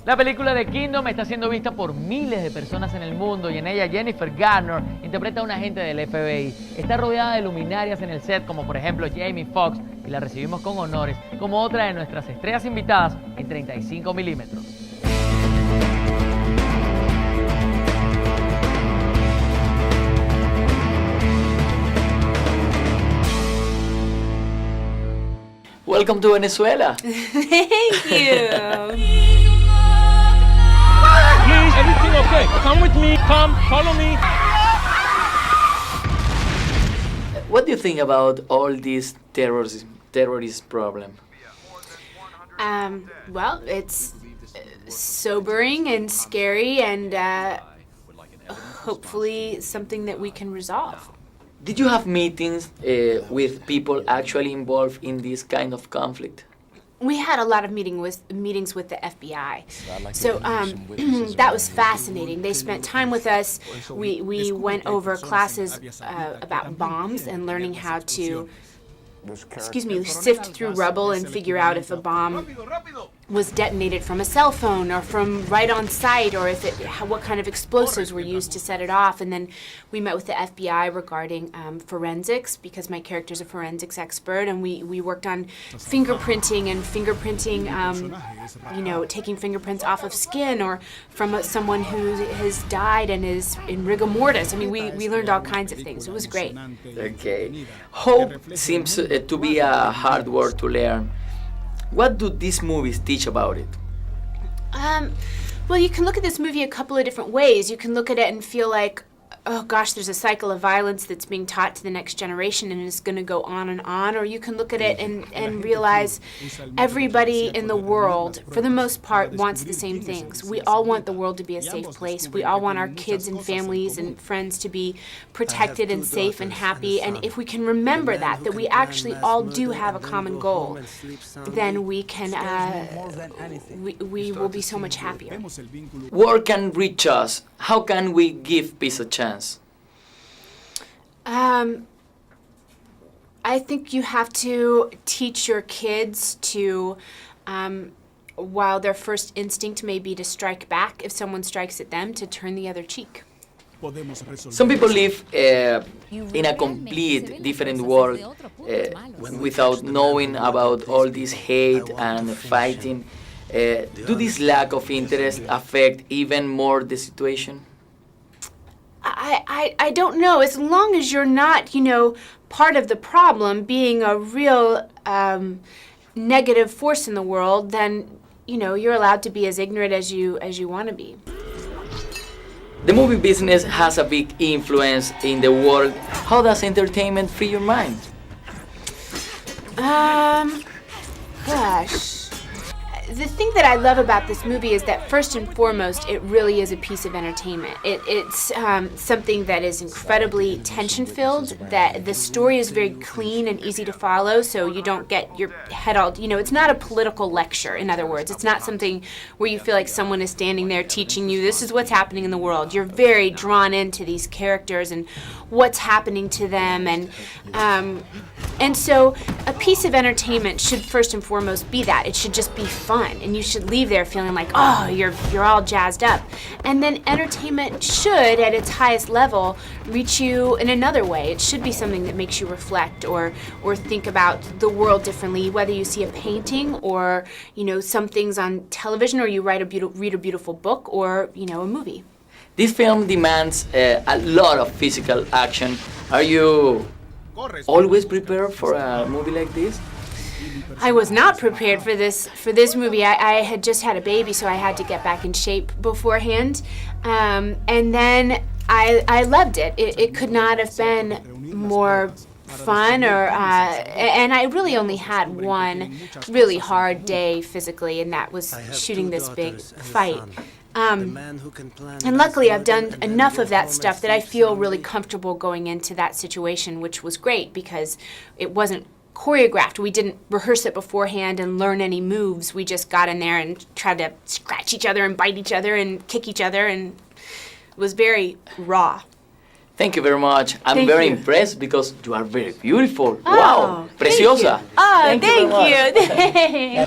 La película de Kingdom está siendo vista por miles de personas en el mundo y en ella Jennifer Garner interpreta a un agente del FBI. Está rodeada de luminarias en el set como por ejemplo Jamie Foxx y la recibimos con honores como otra de nuestras estrellas invitadas en 35 milímetros. Welcome to Venezuela. Thank you. Please, everything okay? Come with me. Come, follow me. What do you think about all this terrorist problem? Well, it's sobering and scary and hopefully something that we can resolve. Did you have meetings with people actually involved in this kind of conflict? We had a lot of meetings with the FBI. So that was fascinating. They spent time with us. We went over classes about bombs and learning how to, sift through rubble and figure out if a bomb was detonated from a cell phone or from right on site, or if what kind of explosives were used to set it off. And then we met with the FBI regarding forensics, because my character's a forensics expert, and we worked on fingerprinting, taking fingerprints off of skin or from someone who has died and is in rigor mortis. I mean, we learned all kinds of things. It was great. Okay. Hope seems to be a hard word to learn. What do these movies teach about it? Well, you can look at this movie a couple of different ways. You can look at it and feel like, oh gosh, there's a cycle of violence that's being taught to the next generation and it's going to go on and on. Or you can look at it and realize everybody in the world, for the most part, wants the same things. We all want the world to be a safe place. We all want our kids and families and friends to be protected and safe and happy. And if we can remember that we actually all do have a common goal, then we can, we will be so much happier. War can reach us. How can we give peace a chance? I think you have to teach your kids to, while their first instinct may be to strike back if someone strikes at them, to turn the other cheek. Some people live in a complete different world without knowing about all this hate and fighting. Do this lack of interest affect even more the situation? I don't know. As long as you're not, part of the problem, being a real negative force in the world, then, you're allowed to be as ignorant as you want to be. The movie business has a big influence in the world. How does entertainment free your mind? Gosh. The thing that I love about this movie is that first and foremost, it really is a piece of entertainment. It's something that is incredibly tension-filled, that the story is very clean and easy to follow, so you don't get your head all, it's not a political lecture, in other words. It's not something where you feel like someone is standing there teaching you, this is what's happening in the world. You're very drawn into these characters and what's happening to them, and so a piece of entertainment should first and foremost be that. It should just be fun, and you should leave there feeling like, oh, you're all jazzed up. And then entertainment should, at its highest level, reach you in another way. It should be something that makes you reflect or think about the world differently, whether you see a painting or, some things on television, or you read a beautiful book, or, a movie. This film demands a lot of physical action. Are you always prepared for a movie like this? I was not prepared for this movie. I had just had a baby, so I had to get back in shape beforehand. And then I loved it. It could not have been more fun, and I really only had one really hard day physically, and that was shooting this big fight. And luckily I've done enough of that stuff that I feel really comfortable going into that situation, which was great because it wasn't choreographed. We didn't rehearse it beforehand and learn any moves. We just got in there and tried to scratch each other and bite each other and kick each other, and it was very raw. Thank you very much. I'm very impressed because you are very beautiful. Oh, wow, preciosa. Oh, thank you.